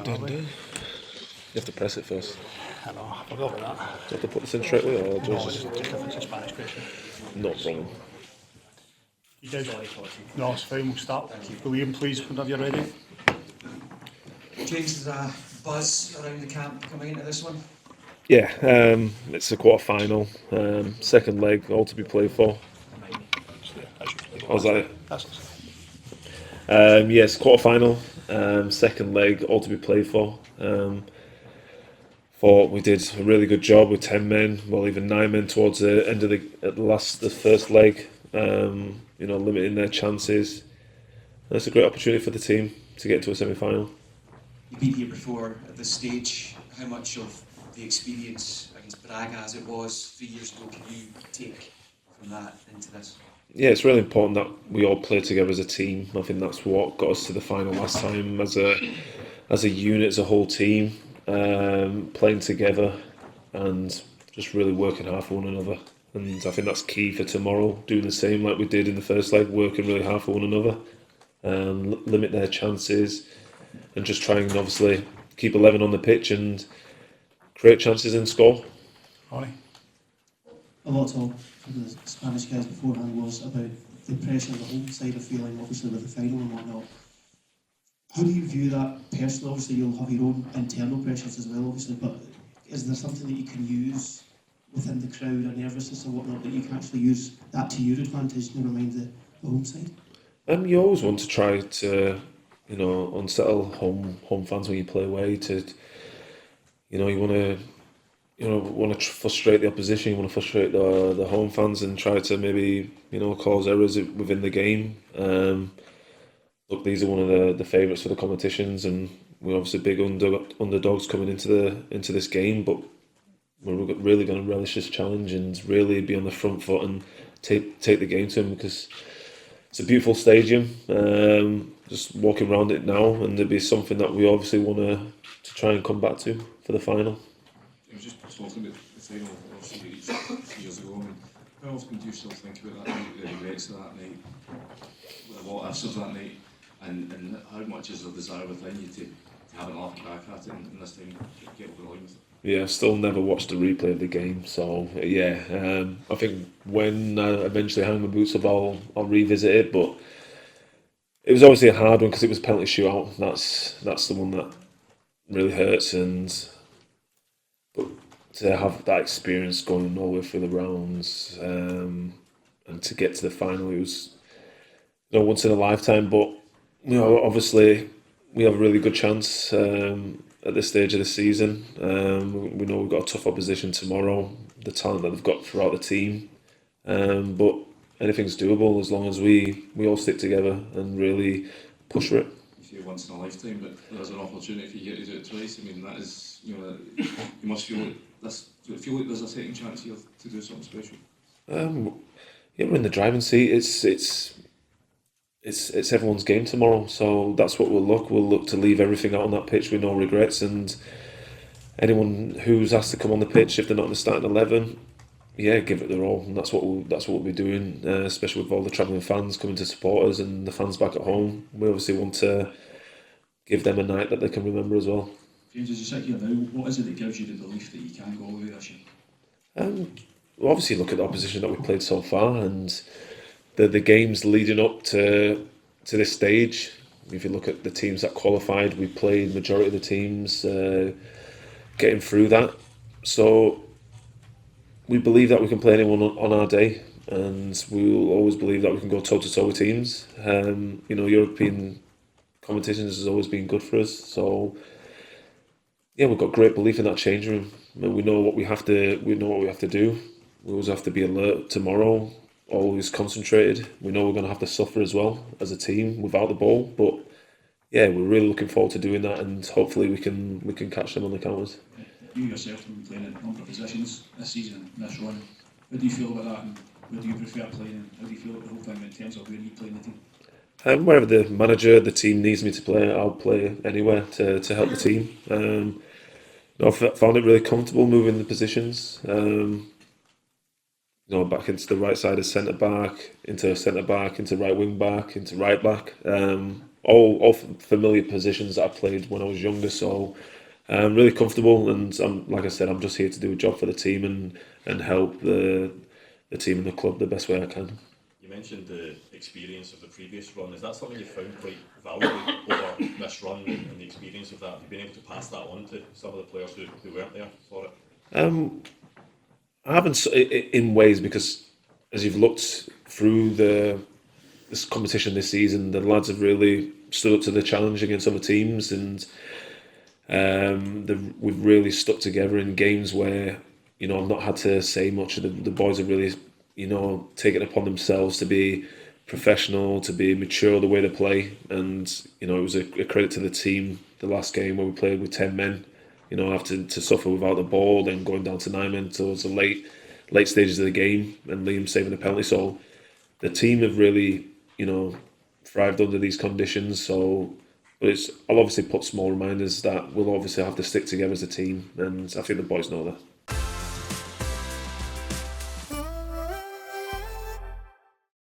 You have to press it first. I know, I forgot about that. Do you have to put this in straight away or No, it's just if it's a Spanish question. no problem? You guys? No, it's fine, we'll start. William, please, whenever you're ready. James, there's a buzz around the camp coming into this one. Yeah, it's a quarter final, second leg, all to be played for. How's that? Yes, quarter final, second leg, all to be played for. Thought we did a really good job with 10 men, well even 9 men towards the end of the first leg. Limiting their chances. And it's a great opportunity for the team to get to a semi-final. You've been here before at this stage. How much of the experience against Braga as it was 3 years ago can you take from that into this? Yeah, it's really important that we all play together as a team. I think that's what got us to the final last time, as a unit, as a whole team, playing together and just really working hard for one another. And I think that's key for tomorrow, doing the same like we did in the first leg, working really hard for one another, limit their chances, and just try and obviously keep 11 on the pitch and create chances and score. Ronnie? A lot of talk from the Spanish guys beforehand was about the pressure the home side are feeling, obviously with the final and whatnot. How do you view that personally? Obviously you'll have your own internal pressures as well, obviously, but is there something that you can use within the crowd or nervousness or whatnot that you can actually use that to your advantage, never mind the home side? You always want to try to, unsettle home fans when you play away. You want to frustrate the opposition. You want to frustrate the home fans and try to maybe cause errors within the game. Look, these are one of the favourites for the competitions, and we're obviously big underdogs coming into this game. But we're really going to relish this challenge and really be on the front foot and take the game to them, because it's a beautiful stadium. Just walking around it now, and there'll be something that we obviously want to try and come back to for the final. I was just talking about the final, obviously, 3 years ago. I mean, how often do you still think about that night, the regrets of that night, the what ifs of that night, and how much is there desire within you to have an laugh back at it and this time get over the line with it? Yeah, I've still never watched the replay of the game, so yeah, I think when I eventually hang my boots up, I'll revisit it. But it was obviously a hard one because it was penalty shootout. That's the one that really hurts, but to have that experience going all the way through the rounds, and to get to the final, it was once in a lifetime. But obviously we have a really good chance at this stage of the season. We know we've got a tough opposition tomorrow, the talent that they've got throughout the team, but anything's doable as long as we all stick together and really push for it. You say once in a lifetime, but there's an opportunity for you to do it twice. I mean, that is, you must feel like this. Do you feel like there's a second chance here to do something special? Yeah, we're in the driving seat. It's everyone's game tomorrow, so that's what we'll look. We'll look to leave everything out on that pitch with no regrets, and anyone who's asked to come on the pitch, if they're not in the starting 11, yeah, give it their all, and that's what we'll be doing. Especially with all the travelling fans coming to support us and the fans back at home, we obviously want to give them a night that they can remember as well. James, as you sit here now, what is it that gives you the belief that you can go all the way this year? We'll obviously look at the opposition that we've played so far and the games leading up to this stage. If you look at the teams that qualified, we played majority of the teams getting through that. So we believe that we can play anyone on our day, and we will always believe that we can go toe to toe with teams. European competitions has always been good for us. So yeah, we've got great belief in that changing room. I mean, we know what we have to do. We always have to be alert tomorrow, always concentrated. We know we're going to have to suffer as well as a team without the ball, but yeah, we're really looking forward to doing that, and hopefully we can catch them on the counters. You yourself have been playing in a number of positions this season, this run. How do you feel about that, and where do you prefer playing, and how do you feel about the whole thing in terms of where you play in the team? Wherever the manager, the team needs me to play, I'll play anywhere to help the team. I've found it really comfortable moving the positions. Back into the right side of centre back, into right wing back, into right back. all familiar positions that I played when I was younger. So I'm really comfortable, and like I said, I'm just here to do a job for the team and help the team and the club the best way I can. You mentioned the experience of the previous run. Is that something you found quite valuable over this run and the experience of that? Have you been able to pass that on to some of the players who weren't there for it? I haven't in ways, because as you've looked through this competition this season, the lads have really stood up to the challenge against other teams, and we've really stuck together in games where, you know, I've not had to say much. The boys have really, you know, taken it upon themselves to be professional, to be mature the way they play, and you know, it was a credit to the team. The last game where we played with 10 men, you know, after to suffer without the ball, then going down to 9 men towards the late stages of the game, and Liam saving the penalty. So the team have really, you know, thrived under these conditions. So, but I'll obviously put small reminders that we'll obviously have to stick together as a team, and I think the boys know that.